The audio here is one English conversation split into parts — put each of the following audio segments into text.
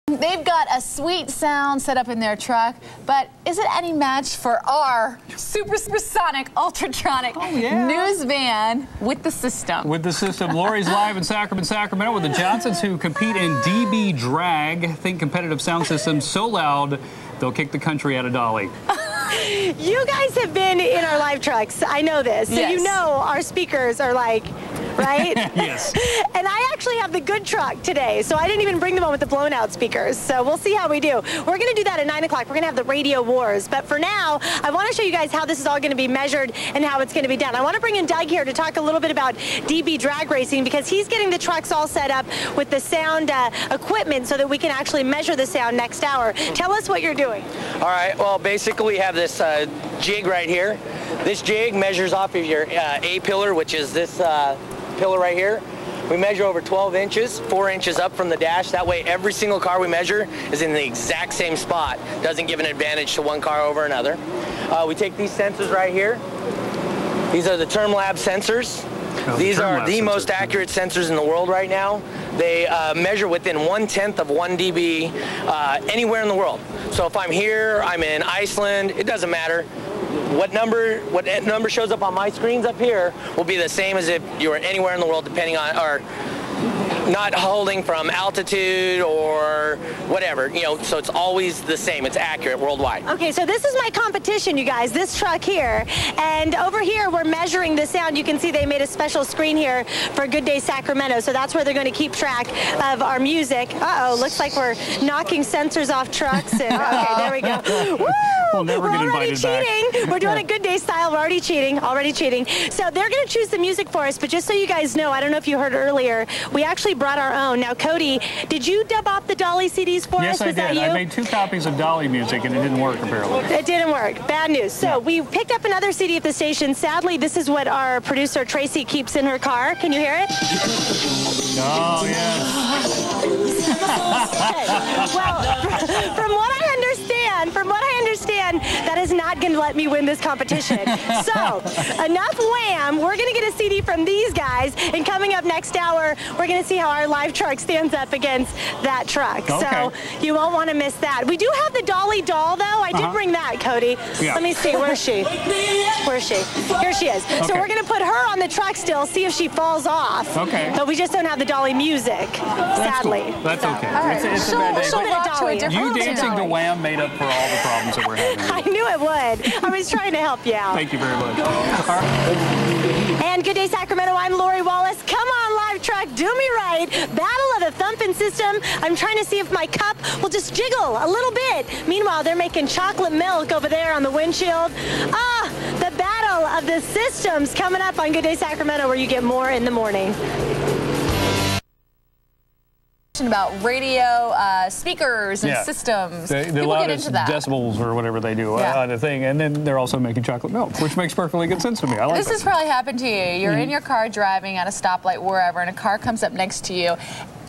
They've got a sweet sound set up in their truck, but is it any match for our supersonic, ultratronic news van with the system? With the system. Lori's live in Sacramento with the Johnsons, who compete in dBDrag. Think competitive sound systems so loud they'll kick the country out of Dolly. You guys have been in our live trucks. I know this. So you know our speakers are like, right? Yes. And I actually have the good truck today, so I didn't even bring the one with the blown out speakers. So we'll see how we do. We're going to do that at 9 o'clock. We're going to have the radio wars. But for now, I want to show you guys how this is all going to be measured and how it's going to be done. I want to bring in Doug here to talk a little bit about dBDrag racing, because he's getting the trucks all set up with the sound equipment so that we can actually measure the sound next hour. Tell us what you're doing. All right, well, basically we have this jig right here. This jig measures off of your A pillar, which is this pillar right here. We measure over 12 inches, 4 inches up from the dash. That way every single car we measure is in the exact same spot. Doesn't give an advantage to one car over another. We take these sensors right here. These are the TermLab sensors. These are the most accurate sensors in the world right now. They measure within 1/10 of 1 dB anywhere in the world. So if I'm here, I'm in Iceland, it doesn't matter. What number shows up on my screens up here will be the same as if you were anywhere in the world, depending on, or not holding from altitude or whatever, you know, so it's always the same. It's accurate worldwide. Okay, so this is my competition, you guys, this truck here. And over here, we're measuring the sound. You can see they made a special screen here for Good Day Sacramento, so that's where they're going to keep track of our music. Uh-oh, looks like we're knocking sensors off trucks. And, okay, there we go. Woo! We'll never get invited back. We're doing it Good Day style. We're already cheating. So they're going to choose the music for us, but just so you guys know, I don't know if you heard earlier, we actually brought our own. Now, Cody, did you dub up the Dolly CDs for us? Yes, I did. I made 2 copies of Dolly music, and it didn't work, apparently. It didn't work. Bad news. So we picked up another CD at the station. Sadly, this is what our producer, Tracy, keeps in her car. Can you hear it? Oh, yes. Well, from what I understand, that is not going to let me win this competition. So, enough wham. We're going to get a CD from these guys, and coming up next hour, we're going to see how our live truck stands up against that truck. Okay. So, you won't want to miss that. We do have the Dolly doll, though. I did bring that, Cody. Yeah. Let me see. Where's she? Where's she? Here she is. Okay. So, we're going to put her on the truck still, see if she falls off. Okay. But we just don't have the Dolly music, sadly. Cool. That's okay. Right. It's a bad day. You dancing to Wham made up for all the problems that we're having. I knew it would. I was trying to help you out. Thank you very much. And Good Day Sacramento, I'm Lori Wallace. Come on, live truck, do me right. Battle of the thumping system. I'm trying to see if my cup will just jiggle a little bit. Meanwhile, they're making chocolate milk over there on the windshield. Ah, the battle of the systems coming up on Good Day Sacramento, where you get more in the morning. About radio speakers and systems. The loudest decibels or whatever they do on the thing, and then they're also making chocolate milk, which makes perfectly good sense to me. I like this. Has probably happened to you. You're in your car driving at a stoplight wherever, and a car comes up next to you.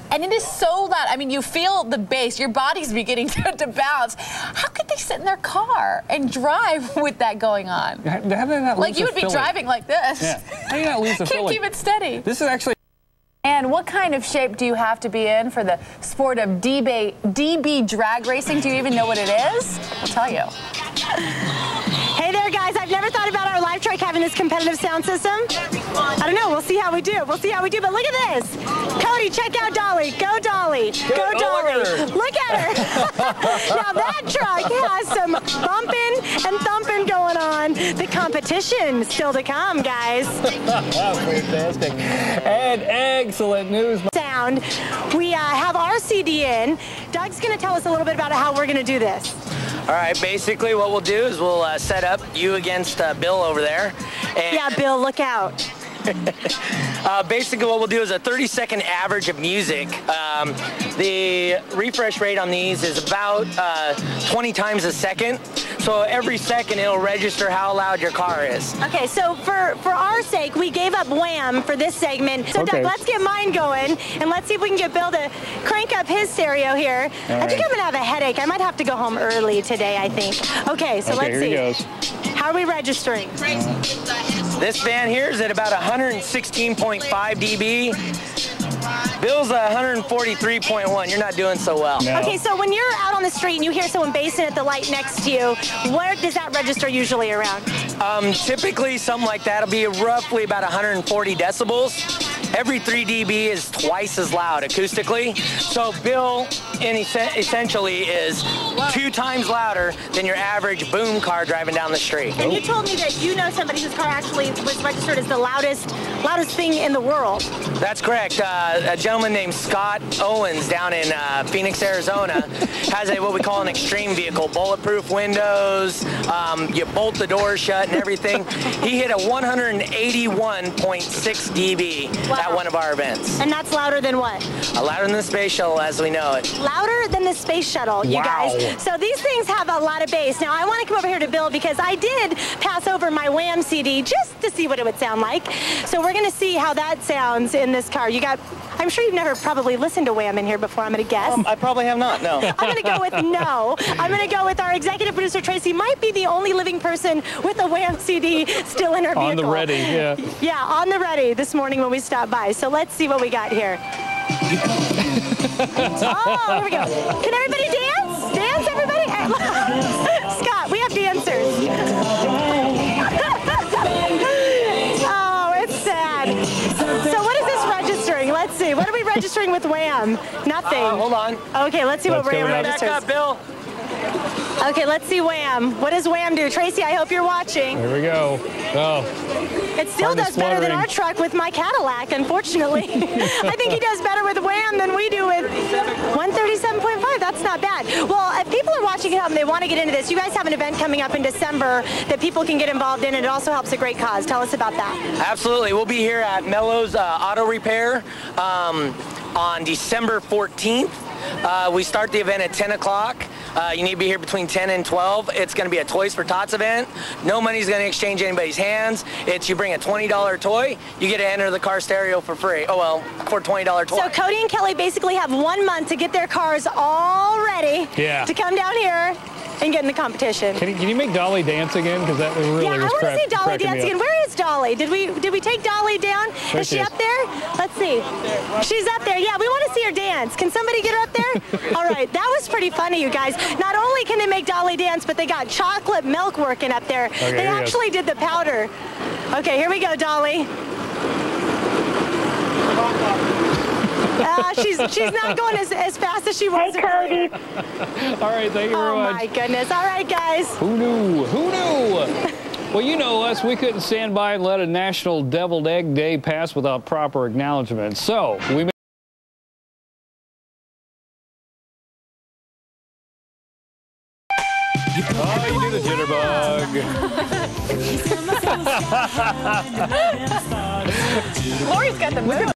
And it is so loud. I mean, you feel the bass. Your body's beginning to bounce. How could they sit in their car and drive with that going on? Like you would be driving like this. Yeah. How do you not lose the feeling? Keep it steady. This is actually. And what kind of shape do you have to be in for the sport of dBDrag racing? Do you even know what it is? We'll tell you. Hey there, guys. I've never thought about our live truck having this competitive sound system. I don't know. We'll see how we do. But look at this. Cody, check out Dolly. Go, Dolly. Go, Dolly. Look at her. Now, that truck has some bumping and thumping going on. The competition still to come, guys. Fantastic. And excellent news. Sound. We have our CD in. Doug's going to tell us a little bit about how we're going to do this. All right, basically what we'll do is we'll set up you against Bill over there. And yeah, Bill, look out. Basically what we'll do is a 30-second average of music. The refresh rate on these is about 20 times a second. So every second it'll register how loud your car is. Okay, so for our sake, we gave up Wham for this segment. So Doug, let's get mine going, and let's see if we can get Bill to crank up his stereo here. I think I'm gonna have a headache. I might have to go home early today, I think. Okay, so let's see. Here he goes. How are we registering? This van here is at about 116.5 dB. Bill's 143.1. You're not doing so well. No. Okay, so when you're out on the street and you hear someone basing at the light next to you, where does that register usually around? Typically, something like that will be roughly about 140 decibels. Every 3 dB is twice as loud acoustically. So Bill, essentially, is 2 times louder than your average boom car driving down the street. And you told me that you know somebody whose car actually was registered as the loudest thing in the world. That's correct. A gentleman named Scott Owens down in Phoenix, Arizona, has what we call an extreme vehicle. Bulletproof windows, you bolt the doors shut and everything. He hit a 181.6 dB at one of our events. And that's louder than what? Louder than the space shuttle as we know it. Louder than the space shuttle, you guys. So these things have a lot of bass. Now I want to come over here to Bill because I did pass over my Wham CD just to see what it would sound like. So we're going to see how that sounds in this car. I'm sure you've never probably listened to Wham in here before, I'm going to guess. I probably have not, no. I'm going to go with no. I'm going to go with our executive producer, Tracy, might be the only living person with a Wham CD still in her vehicle. On the ready, yeah. Yeah, on the ready this morning when we stopped by. So let's see what we got here. Oh, here we go. Can everybody dance? Dance, everybody? Scott, we have dancers. Oh, it's sad. So what is this registering? Let's see. What are we registering with Wham? Nothing. Hold on. Okay, let's see what Wham registers. Back up, Bill. Okay, let's see Wham. What does Wham do? Tracy, I hope you're watching. Here we go. Oh. It still does better than our truck with my Cadillac, unfortunately. I think he does better with Wham than we do with 137.5. That's not bad. Well, if people are watching at home, they want to get into this. You guys have an event coming up in December that people can get involved in. It also helps a great cause. Tell us about that. Absolutely. We'll be here at Mello's Auto Repair on December 14th. We start the event at 10 o'clock. You need to be here between 10 and 12. It's going to be a Toys for Tots event. No money's going to exchange anybody's hands. It's you bring a $20 toy, you get to enter the car stereo for free. Oh, well, for a $20 toy. So Cody and Kelly basically have 1 month to get their cars all ready to come down here and get in the competition. Can you make Dolly dance again? Because that really I was want to see Dolly dance again. Where is Dolly? Did we take Dolly down? Is she up there? Let's see. She's up there. Yeah, we want to see her dance. Can somebody get her up there? All right, that was pretty funny, you guys. Not only can they make Dolly dance, but they got chocolate milk working up there. Okay, they actually did the powder. Okay, here we go, Dolly. She's not going as fast as she was. Hey, Cody. All right, thank you very much. Oh, my goodness. All right, guys. Who knew? Who knew? Well, you know us. We couldn't stand by and let a National Deviled Egg Day pass without proper acknowledgement. So we Oh, you do the jitterbug. Lori's got the move.